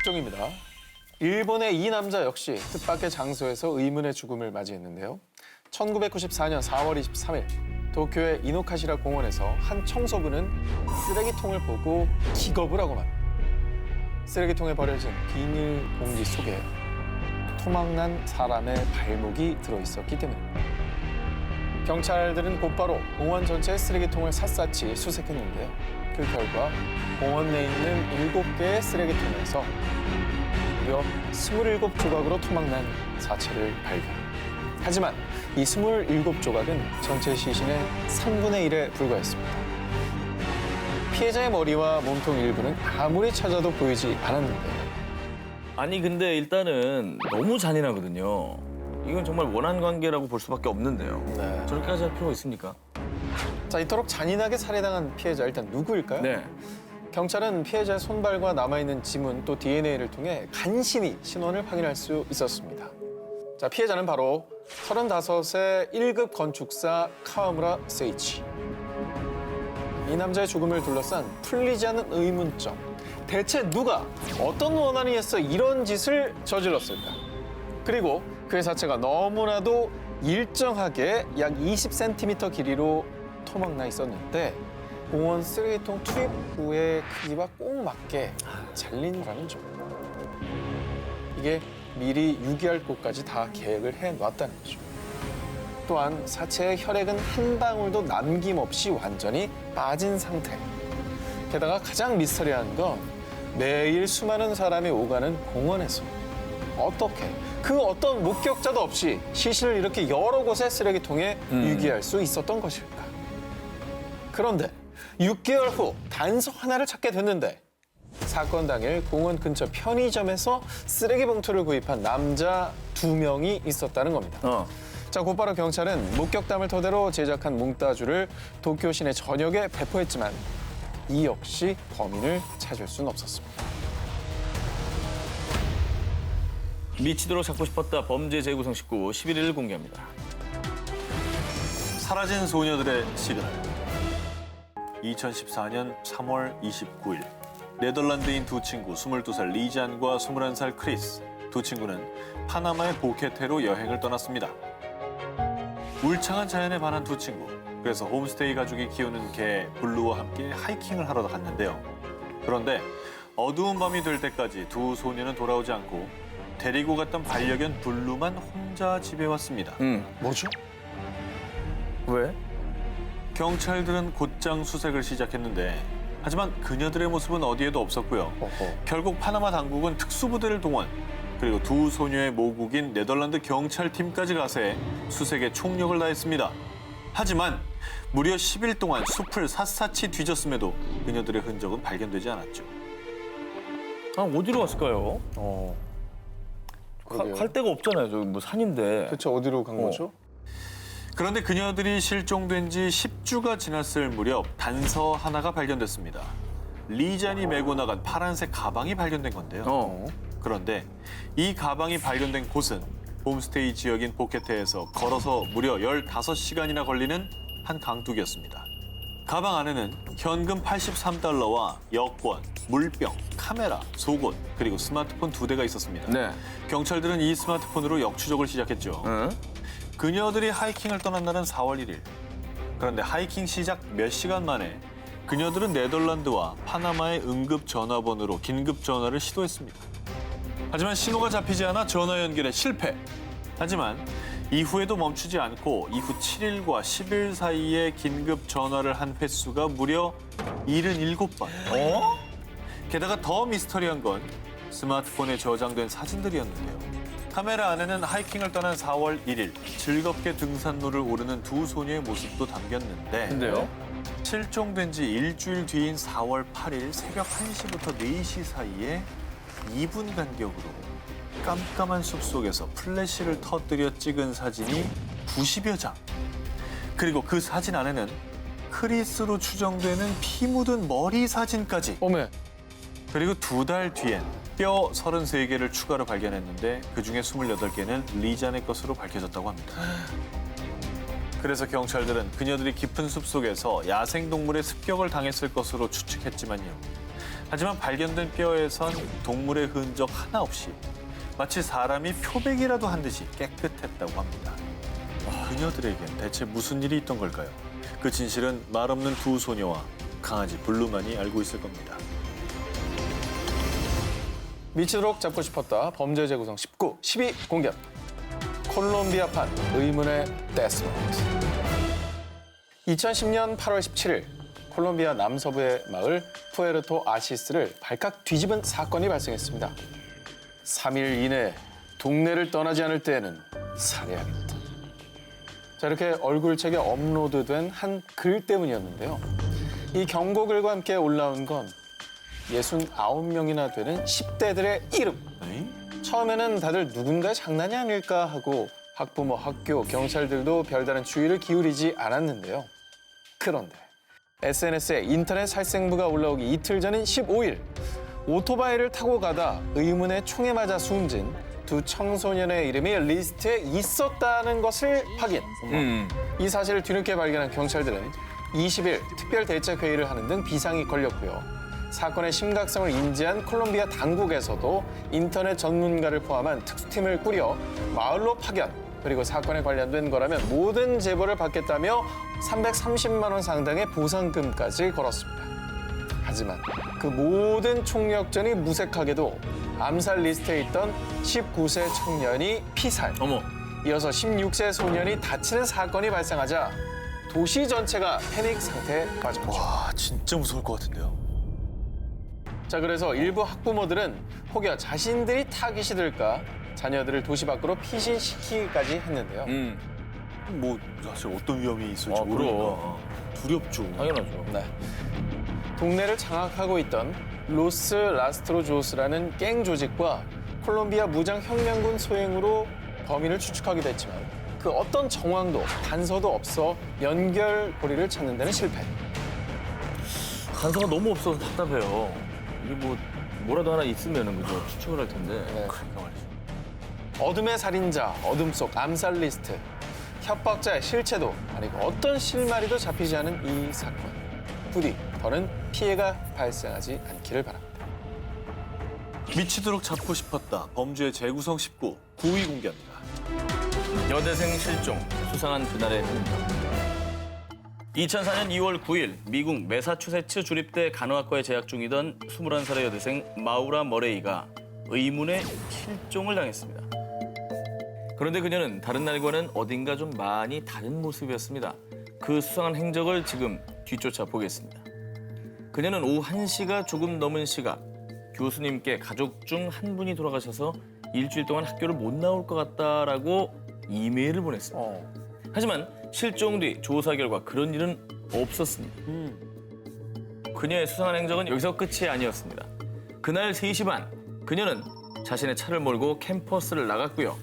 특종입니다. 일본의 이 남자 역시 뜻밖의 장소에서 의문의 죽음을 맞이했는데요. 1994년 4월 23일 도쿄의 이노카시라 공원에서 한 청소부는 쓰레기통을 보고 기겁을 하고 만 쓰레기통에 버려진 비닐 봉지 속에 토막난 사람의 발목이 들어있었기 때문입니다. 경찰들은 곧바로 공원 전체의 쓰레기통을 샅샅이 수색했는데요. 그 결과 공원 내에 있는 7개의 쓰레기통에서 무려 27조각으로 토막난 사체를 발견. 하지만 이 27조각은 전체 시신의 3분의 1에 불과했습니다. 피해자의 머리와 몸통 일부는 아무리 찾아도 보이지 않았는데요. 아니 근데 일단은 너무 잔인하거든요. 이건 정말 원한 관계라고 볼 수밖에 없는데요. 네. 저렇게까지 할 필요가 있습니까? 자, 이토록 잔인하게 살해당한 피해자 일단 누구일까요? 네. 경찰은 피해자의 손발과 남아있는 지문 또 DNA를 통해 간신히 신원을 확인할 수 있었습니다. 자, 피해자는 바로 35세 1급 건축사 카와무라 세이치. 이 남자의 죽음을 둘러싼 풀리지 않는 의문점. 대체 누가 어떤 원한이 있어 이런 짓을 저질렀을까? 그리고 그의 사체가 너무나도 일정하게 약 20cm 길이로 토막나 있었는데 공원 쓰레기통 투입구의 크기와 꼭 맞게 잘린다는 점. 이게 미리 유기할 곳까지 다 계획을 해놨다는 거죠. 또한 사체의 혈액은 한 방울도 남김없이 완전히 빠진 상태. 게다가 가장 미스터리한 건 매일 수많은 사람이 오가는 공원에서 어떻게 그 어떤 목격자도 없이 시신을 이렇게 여러 곳에 쓰레기통에 유기할 수 있었던 것일까? 그런데 6개월 후 단서 하나를 찾게 됐는데 사건 당일 공원 근처 편의점에서 쓰레기 봉투를 구입한 남자 2명이 있었다는 겁니다. 자, 곧바로 경찰은 목격담을 토대로 제작한 몽따주를 도쿄 시내 전역에 배포했지만 이 역시 범인을 찾을 수는 없었습니다. 미치도록 찾고 싶었다 범죄 재구성 19 11일 공개합니다. 사라진 소녀들의 시그널. 2014년 3월 29일 네덜란드인 두 친구 22살 리잔과 21살 크리스. 두 친구는 파나마의 보케테로 여행을 떠났습니다. 울창한 자연에 반한 두 친구. 그래서 홈스테이 가족이 키우는 개 블루와 함께 하이킹을 하러 갔는데요. 그런데 어두운 밤이 될 때까지 두 소녀는 돌아오지 않고 데리고 갔던 반려견 블루만 혼자 집에 왔습니다. 뭐죠? 왜? 경찰들은 곧장 수색을 시작했는데 하지만 그녀들의 모습은 어디에도 없었고요. 결국 파나마 당국은 특수부대를 동원, 그리고 두 소녀의 모국인 네덜란드 경찰팀까지 가세 수색에 총력을 다했습니다. 하지만 무려 10일 동안 숲을 샅샅이 뒤졌음에도 그녀들의 흔적은 발견되지 않았죠. 아 어디로 갔을까요? 그러게요. 갈 데가 없잖아요. 저기 뭐 산인데. 대체 어디로 간 거죠? 그런데 그녀들이 실종된 지 10주가 지났을 무렵 단서 하나가 발견됐습니다. 리잔이 메고 나간 파란색 가방이 발견된 건데요. 그런데 이 가방이 발견된 곳은 홈스테이 지역인 보케테에서 걸어서 무려 15시간이나 걸리는 한 강둑이었습니다. 가방 안에는 현금 83달러와 여권, 물병, 카메라, 속옷, 그리고 스마트폰 2대가 있었습니다. 네. 경찰들은 이 스마트폰으로 역추적을 시작했죠. 그녀들이 하이킹을 떠난 날은 4월 1일. 그런데 하이킹 시작 몇 시간 만에 그녀들은 네덜란드와 파나마의 응급 전화번호로 긴급 전화를 시도했습니다. 하지만 신호가 잡히지 않아 전화 연결에 실패. 하지만 이후에도 멈추지 않고 이후 7일과 10일 사이에 긴급 전화를 한 횟수가 무려 77번. 게다가 더 미스터리한 건 스마트폰에 저장된 사진들이었는데요. 카메라 안에는 하이킹을 떠난 4월 1일 즐겁게 등산로를 오르는 두 소녀의 모습도 담겼는데 근데요? 실종된 지 일주일 뒤인 4월 8일 새벽 1시부터 4시 사이에 2분 간격으로 깜깜한 숲속에서 플래시를 터뜨려 찍은 사진이 90여 장. 그리고 그 사진 안에는 크리스로 추정되는 피 묻은 머리 사진까지. 어메. 그리고 2달 뒤엔 뼈 33개를 추가로 발견했는데 그중에 28개는 리잔의 것으로 밝혀졌다고 합니다. 그래서 경찰들은 그녀들이 깊은 숲속에서 야생동물의 습격을 당했을 것으로 추측했지만요. 하지만 발견된 뼈에선 동물의 흔적 하나 없이 마치 사람이 표백이라도 한 듯이 깨끗했다고 합니다. 그녀들에겐 대체 무슨 일이 있던 걸까요? 그 진실은 말 없는 두 소녀와 강아지 블루만이 알고 있을 겁니다. 미치도록 잡고 싶었다. 범죄 재구성 19, 12 공개. 콜롬비아판 의문의 데스노트. 2010년 8월 17일 콜롬비아 남서부의 마을 푸에르토 아시스를 발칵 뒤집은 사건이 발생했습니다. 3일 이내 동네를 떠나지 않을 때에는 살해하겠다. 자, 이렇게 얼굴책에 업로드된 한 글 때문이었는데요. 이 경고글과 함께 올라온 건 69명이나 되는 10대들의 이름. 처음에는 다들 누군가의 장난이 아닐까 하고 학부모, 학교, 경찰들도 별다른 주의를 기울이지 않았는데요. 그런데 SNS에 인터넷 살생부가 올라오기 이틀 전인 15일 오토바이를 타고 가다 의문의 총에 맞아 숨진 두 청소년의 이름이 리스트에 있었다는 것을 확인. 이 사실을 뒤늦게 발견한 경찰들은 20일 특별대책회의를 하는 등 비상이 걸렸고요. 사건의 심각성을 인지한 콜롬비아 당국에서도 인터넷 전문가를 포함한 특수팀을 꾸려 마을로 파견, 그리고 사건에 관련된 거라면 모든 제보를 받겠다며 330만 원 상당의 보상금까지 걸었습니다. 하지만 그 모든 총력전이 무색하게도 암살 리스트에 있던 19세 청년이 피살, 어머. 이어서 16세 소년이 다치는 사건이 발생하자 도시 전체가 패닉 상태에 빠졌죠. 와, 진짜 무서울 것 같은데요. 자, 그래서 일부 학부모들은 혹여 자신들이 타깃이 될까 자녀들을 도시 밖으로 피신시키기까지 했는데요. 뭐 사실 어떤 위험이 있을지 아, 모르니까 두렵죠. 당연하죠. 네. 동네를 장악하고 있던 로스 라스트로조스라는 갱 조직과 콜롬비아 무장혁명군 소행으로 범인을 추측하기도 했지만 그 어떤 정황도 단서도 없어 연결고리를 찾는 데는 실패. 단서가 너무 없어서 답답해요. 이게 뭐라도 하나 있으면은 그죠? 추측을 할 텐데. 네. 그러니까 말이죠. 어둠의 살인자, 어둠 속 암살 리스트, 협박자의 실체도 아니고 어떤 실마리도 잡히지 않은 이 사건. 부디 더는 피해가 발생하지 않기를 바랍니다. 미치도록 잡고 싶었다. 범죄의 재구성 19, 9위 공개합니다. 여대생 실종, 수상한 그날의 흔적. 2004년 2월 9일 미국 매사추세츠 주립대 간호학과에 재학 중이던 21살의 여대생 마우라 머레이가 의문의 실종을 당했습니다. 그런데 그녀는 다른 날과는 어딘가 좀 많이 다른 모습이었습니다. 그 수상한 행적을 지금 뒤쫓아 보겠습니다. 그녀는 오후 1시가 조금 넘은 시각 교수님께 가족 중 한 분이 돌아가셔서 일주일 동안 학교를 못 나올 것 같다라고 이메일을 보냈습니다. 하지만 실종 뒤 조사 결과 그런 일은 없었습니다. 그녀의 수상한 행적은 여기서 끝이 아니었습니다. 그날 3시 반 그녀는 자신의 차를 몰고 캠퍼스를 나갔고요.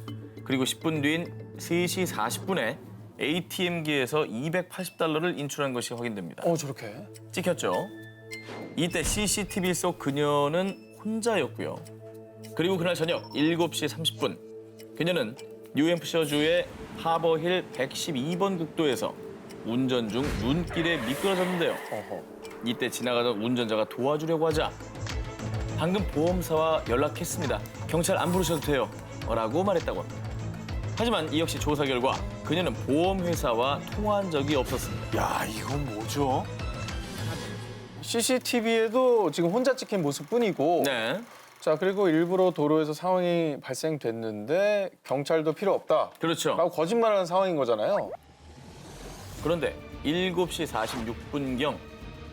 그리고 10분 뒤인 3시 40분에 ATM기에서 $280를 인출한 것이 확인됩니다. 저렇게? 찍혔죠. 이때 CCTV 속 그녀는 혼자였고요. 그리고 그날 저녁 7시 30분 그녀는 뉴햄프셔주의 하버힐 112번 국도에서 운전 중 눈길에 미끄러졌는데요. 이때 지나가던 운전자가 도와주려고 하자 방금 보험사와 연락했습니다. 경찰 안 부르셔도 돼요. 라고 말했다고 합니다. 하지만 이 역시 조사 결과 그녀는 보험회사와 통화한 적이 없었습니다. 야, 이건 뭐죠? CCTV에도 지금 혼자 찍힌 모습뿐이고 네, 자, 그리고 일부러 도로에서 상황이 발생됐는데 경찰도 필요 없다. 그렇죠. 라고 거짓말하는 상황인 거잖아요. 그런데 7시 46분경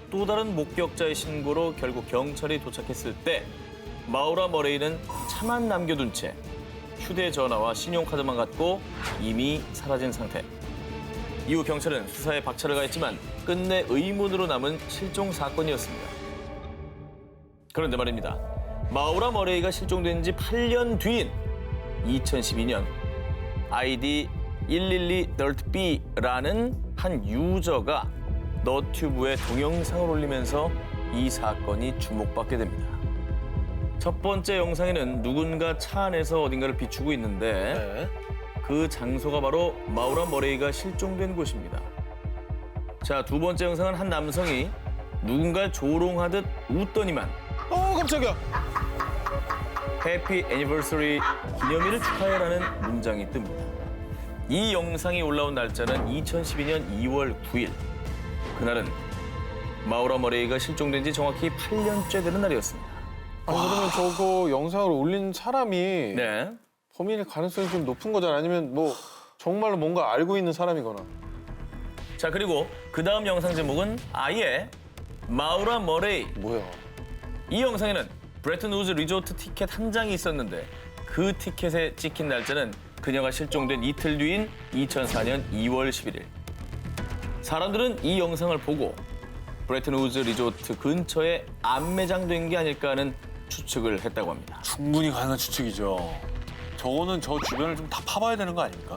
또 다른 목격자의 신고로 결국 경찰이 도착했을 때 마우라 머레이는 차만 남겨둔 채 휴대전화와 신용카드만 갖고 이미 사라진 상태. 이후 경찰은 수사에 박차를 가했지만 끝내 의문으로 남은 실종 사건이었습니다. 그런데 말입니다. 마우라 머레이가 실종된 지 8년 뒤인 2012년 아이디 112dirtb라는 한 유저가 너튜브에 동영상을 올리면서 이 사건이 주목받게 됩니다. 첫 번째 영상에는 누군가 차 안에서 어딘가를 비추고 있는데 그 장소가 바로 마우라 머레이가 실종된 곳입니다. 자, 두 번째 영상은 한 남성이 누군가를 조롱하듯 웃더니만 깜짝이야. 해피 애니버서리 기념일을 축하해라는 문장이 뜹니다. 이 영상이 올라온 날짜는 2012년 2월 9일. 그날은 마우라 머레이가 실종된 지 정확히 8년째 되는 날이었습니다. 아니, 그러면 저거 영상을 올린 사람이 네. 범인일 가능성이 좀 높은 거잖아. 아니면 뭐 정말로 뭔가 알고 있는 사람이거나. 자, 그리고 그 다음 영상 제목은 아예 마우라 머레이. 뭐야? 이 영상에는 브레튼 우즈 리조트 티켓 한 장이 있었는데 그 티켓에 찍힌 날짜는 그녀가 실종된 이틀 뒤인 2004년 2월 11일. 사람들은 이 영상을 보고 브레튼 우즈 리조트 근처에 안매장된 게 아닐까 하는 추측을 했다고 합니다. 충분히 가능한 추측이죠. 저거는 저 주변을 좀 다 파봐야 되는 거 아닙니까?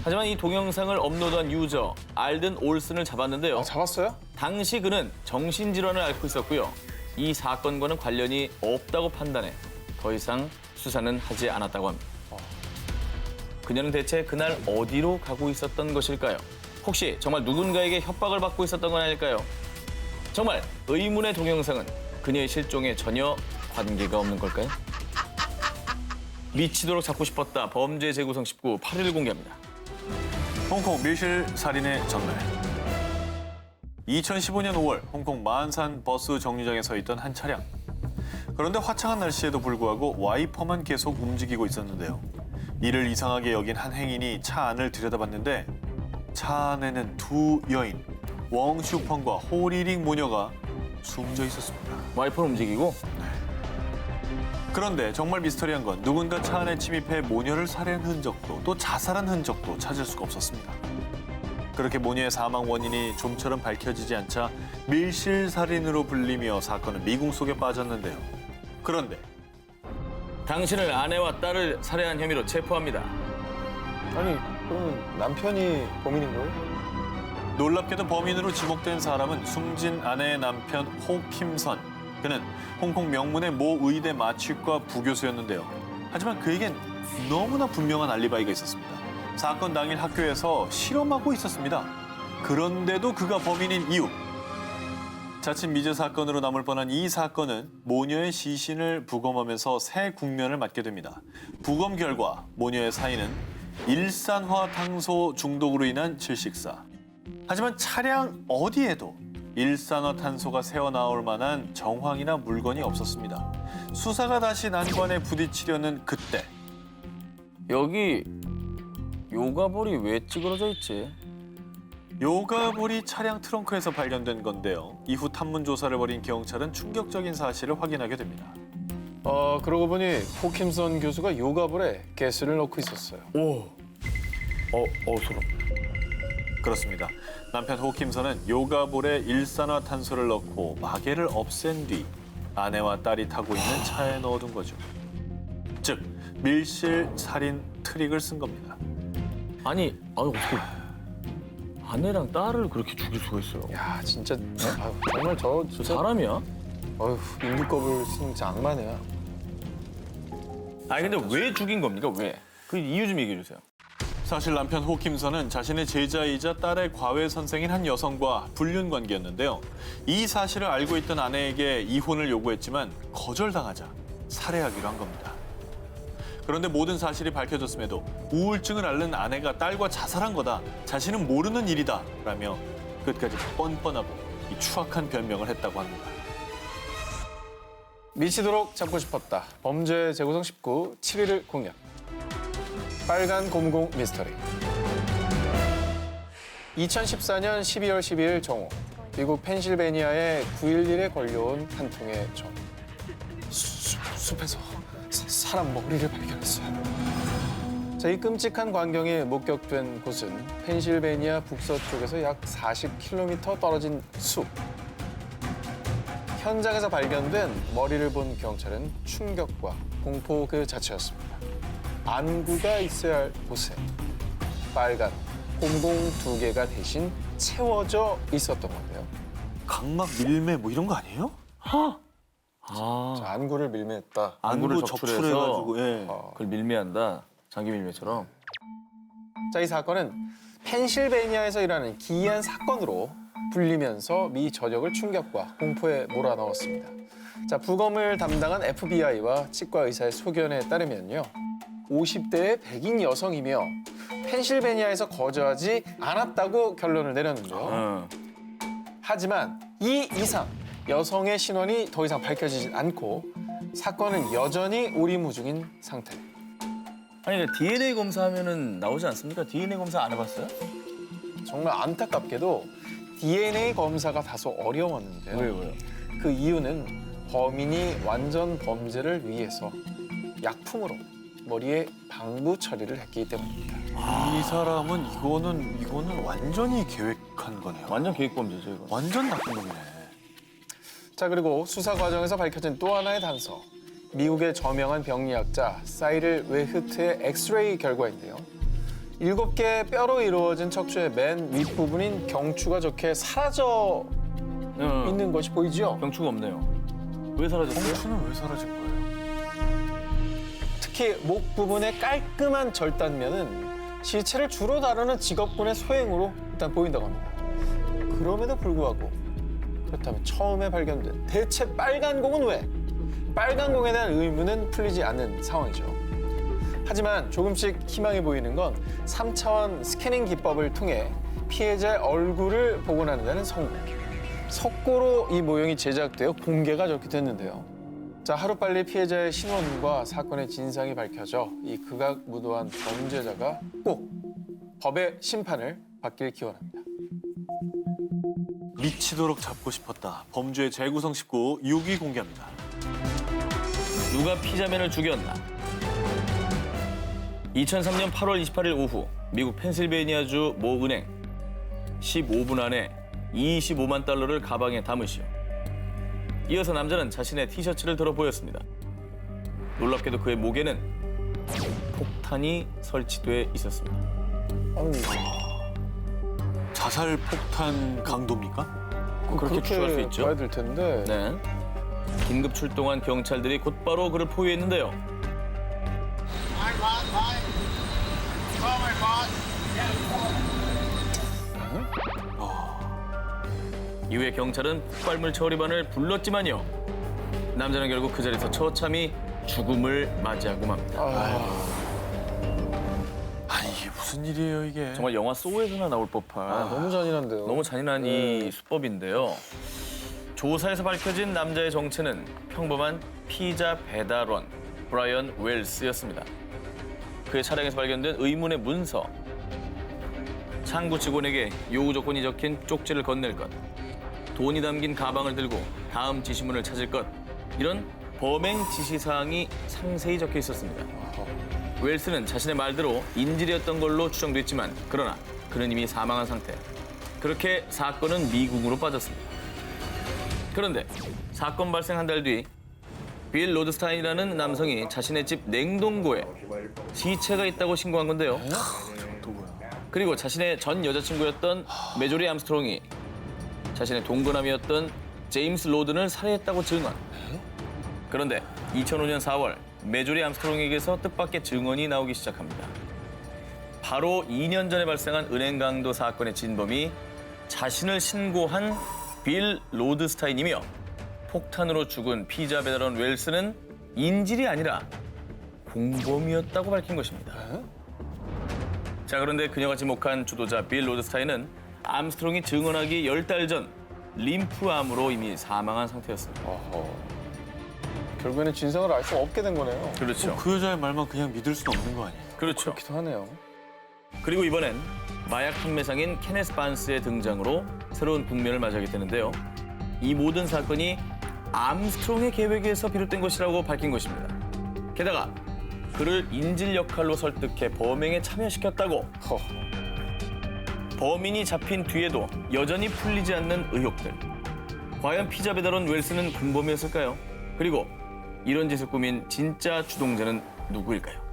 하지만 이 동영상을 업로드한 유저 알든 올슨을 잡았는데요. 아, 잡았어요? 당시 그는 정신질환을 앓고 있었고요. 이 사건과는 관련이 없다고 판단해 더 이상 수사는 하지 않았다고 합니다. 그녀는 대체 그날 어디로 가고 있었던 것일까요? 혹시 정말 누군가에게 협박을 받고 있었던 건 아닐까요? 정말 의문의 동영상은 그녀의 실종에 전혀 관계가 없는 걸까요? 미치도록 잡고 싶었다. 범죄 재구성 19 8일 공개합니다. 홍콩 밀실 살인의 전날. 2015년 5월 홍콩 마안산 버스 정류장에 서 있던 한 차량. 그런데 화창한 날씨에도 불구하고 와이퍼만 계속 움직이고 있었는데요. 이를 이상하게 여긴 한 행인이 차 안을 들여다봤는데 차 안에는 두 여인, 웡슈펑과 호리링 모녀가 숨져 있었습니다. 와이퍼를 움직이고 그런데 정말 미스터리한 건 누군가 차 안에 침입해 모녀를 살해한 흔적도 또 자살한 흔적도 찾을 수가 없었습니다. 그렇게 모녀의 사망 원인이 좀처럼 밝혀지지 않자 밀실살인으로 불리며 사건은 미궁 속에 빠졌는데요. 그런데 당신을 아내와 딸을 살해한 혐의로 체포합니다. 아니, 그러면 남편이 범인인 거예요? 놀랍게도 범인으로 지목된 사람은 숨진 아내의 남편 호킴선. 그는 홍콩 명문의 모 의대 마취과 부교수였는데요. 하지만 그에겐 너무나 분명한 알리바이가 있었습니다. 사건 당일 학교에서 실험하고 있었습니다. 그런데도 그가 범인인 이유. 자칫 미제 사건으로 남을 뻔한 이 사건은 모녀의 시신을 부검하면서 새 국면을 맞게 됩니다. 부검 결과 모녀의 사인은 일산화탄소 중독으로 인한 질식사. 하지만 차량 어디에도 일산화탄소가 새어나올 만한 정황이나 물건이 없었습니다. 수사가 다시 난관에 부딪히려는 그때 여기 요가볼이 왜 찌그러져 있지? 요가볼이 차량 트렁크에서 발견된 건데요. 이후 탐문 조사를 벌인 경찰은 충격적인 사실을 확인하게 됩니다. 그러고 보니 호킴선 교수가 요가볼에 가스를 넣고 있었어요. 오, 소름. 그렇습니다. 남편 호킴선은 요가볼에 일산화탄소를 넣고 마개를 없앤 뒤 아내와 딸이 타고 있는 차에 넣어둔 거죠. 즉 밀실 살인 트릭을 쓴 겁니다. 아니, 어떻게 아내랑 딸을 그렇게 죽일 수가 있어요? 야, 진짜 정말 저 진짜 사람이야? 어휴, 인두껍을 쓴 진짜 악마네요. 아니 근데 왜 죽인 겁니까? 왜? 그 이유 좀 얘기해 주세요. 사실 남편 호킴선은 자신의 제자이자 딸의 과외 선생인 한 여성과 불륜 관계였는데요. 이 사실을 알고 있던 아내에게 이혼을 요구했지만 거절당하자 살해하기로 한 겁니다. 그런데 모든 사실이 밝혀졌음에도 우울증을 앓는 아내가 딸과 자살한 거다. 자신은 모르는 일이다. 라며 끝까지 뻔뻔하고 이 추악한 변명을 했다고 합니다. 미치도록 잡고 싶었다. 범죄 재구성 19 7일을 공략. 빨간 곰공 미스터리. 2014년 12월 12일 정오. 미국 펜실베니아의 9.11에 걸려온 한 통의 정. 숲에서 사람 머리를 발견했어요. 자, 이 끔찍한 광경이 목격된 곳은 펜실베니아 북서쪽에서 약 40km 떨어진 숲. 현장에서 발견된 머리를 본 경찰은 충격과 공포 그 자체였습니다. 안구가 있어야 할 곳에 빨간 곰공 2개가 대신 채워져 있었던 건데요. 각막 밀매 뭐 이런 거 아니에요? 자, 안구를 밀매했다. 안구를 안구 적출해서 적출해가지고, 예. 그걸 밀매한다. 장기 밀매처럼. 자, 이 사건은 펜실베니아에서 일하는 기이한 사건으로 불리면서 미 전역을 충격과 공포에 몰아넣었습니다. 자, 부검을 담당한 FBI와 치과 의사의 소견에 따르면요. 50대의 백인 여성이며 펜실베니아에서 거주하지 않았다고 결론을 내렸는데요. 어. 하지만 이 이상 여성의 신원이 더 이상 밝혀지지 않고 사건은 여전히 오리무중인 상태. 아니 그러니까 DNA 검사하면은 나오지 않습니까? DNA 검사 안 해봤어요? 정말 안타깝게도 DNA 검사가 다소 어려웠는데요. 왜요? 그 이유는 범인이 완전 범죄를 위해서 약품으로 머리에 방부 처리를 했기 때문입니다. 이 사람은 이거는 완전히 계획한 거네요. 완전 계획범죄죠 이거. 완전 나쁜 놈이네. 자, 그리고 수사 과정에서 밝혀진 또 하나의 단서. 미국의 저명한 병리학자 사이를 웨흐트의 엑스레이 결과인데요. 7개의 뼈로 이루어진 척추의 맨 윗부분인 경추가 저렇게 사라져 있는 것이 보이죠? 경추가 없네요. 왜 사라졌어요? 경추는 왜 사라진 거예요? 특히 목 부분의 깔끔한 절단면은 시체를 주로 다루는 직업군의 소행으로 일단 보인다고 합니다. 그럼에도 불구하고 그렇다면 처음에 발견된 대체 빨간 공은 왜? 빨간 공에 대한 의문은 풀리지 않는 상황이죠. 하지만 조금씩 희망이 보이는 건 3차원 스캐닝 기법을 통해 피해자의 얼굴을 복원하는 데는 성공. 석고로 이 모형이 제작되어 공개가 저렇게 됐는데요. 자, 하루빨리 피해자의 신원과 사건의 진상이 밝혀져 이 극악무도한 범죄자가 꼭 법의 심판을 받길 기원합니다. 미치도록 잡고 싶었다. 범죄의 재구성 19 6위 공개합니다. 누가 피자맨을 죽였나? 2003년 8월 28일 오후 미국 펜실베이니아주 모 은행 15분 안에 25만 달러를 가방에 담으시오. 이어서 남자는 자신의 티셔츠를 들어 보였습니다. 놀랍게도 그의 목에는 폭탄이 설치돼 있었습니다. 자살 폭탄 강도입니까? 그렇게 추측할 수 있죠. 봐야 될 텐데. 네. 긴급 출동한 경찰들이 곧바로 그를 포위했는데요. 이후에 경찰은 폭발물 처리반을 불렀지만요. 남자는 결국 그 자리에서 처참히 죽음을 맞이하고 맙니다. 아니 이게 무슨 일이에요 이게? 정말 영화 소우에서나 나올 법한 너무 잔인한데요. 너무 잔인한 이 수법인데요. 조사에서 밝혀진 남자의 정체는 평범한 피자 배달원 브라이언 웰스였습니다. 그의 차량에서 발견된 의문의 문서, 창구 직원에게 요구 조건이 적힌 쪽지를 건넬 것, 돈이 담긴 가방을 들고 다음 지시문을 찾을 것, 이런 범행 지시사항이 상세히 적혀 있었습니다. 웰스는 자신의 말대로 인질이었던 걸로 추정됐지만 그러나 그는 이미 사망한 상태. 그렇게 사건은 미궁으로 빠졌습니다. 그런데 사건 발생 한 달 뒤 빌 로드스타인이라는 남성이 자신의 집 냉동고에 시체가 있다고 신고한 건데요. 그리고 자신의 전 여자친구였던 메조리 암스트롱이 자신의 동거남이었던 제임스 로든을 살해했다고 증언. 그런데 2005년 4월 메조리 암스트롱에게서 뜻밖의 증언이 나오기 시작합니다. 바로 2년 전에 발생한 은행 강도 사건의 진범이 자신을 신고한 빌 로드스타인이며 폭탄으로 죽은 피자 배달원 웰스는 인질이 아니라 공범이었다고 밝힌 것입니다. 자, 그런데 그녀가 지목한 주도자 빌 로드스타인은 암스트롱이 증언하기 10달 전 림프암으로 이미 사망한 상태였습니다. 결국에는 진상을 알 수 없게 된 거네요. 그렇죠. 그 여자의 말만 그냥 믿을 수는 없는 거 아니에요? 그렇죠. 그렇기도 하네요. 그리고 이번엔 마약 판매상인 케네스 반스의 등장으로 새로운 국면을 맞이하게 되는데요. 이 모든 사건이 암스트롱의 계획에서 비롯된 것이라고 밝힌 것입니다. 게다가 그를 인질 역할로 설득해 범행에 참여시켰다고. 범인이 잡힌 뒤에도 여전히 풀리지 않는 의혹들. 과연 피자 배달원 웰스는 공범이었을까요? 그리고 이런 짓을 꾸민 진짜 주동자는 누구일까요?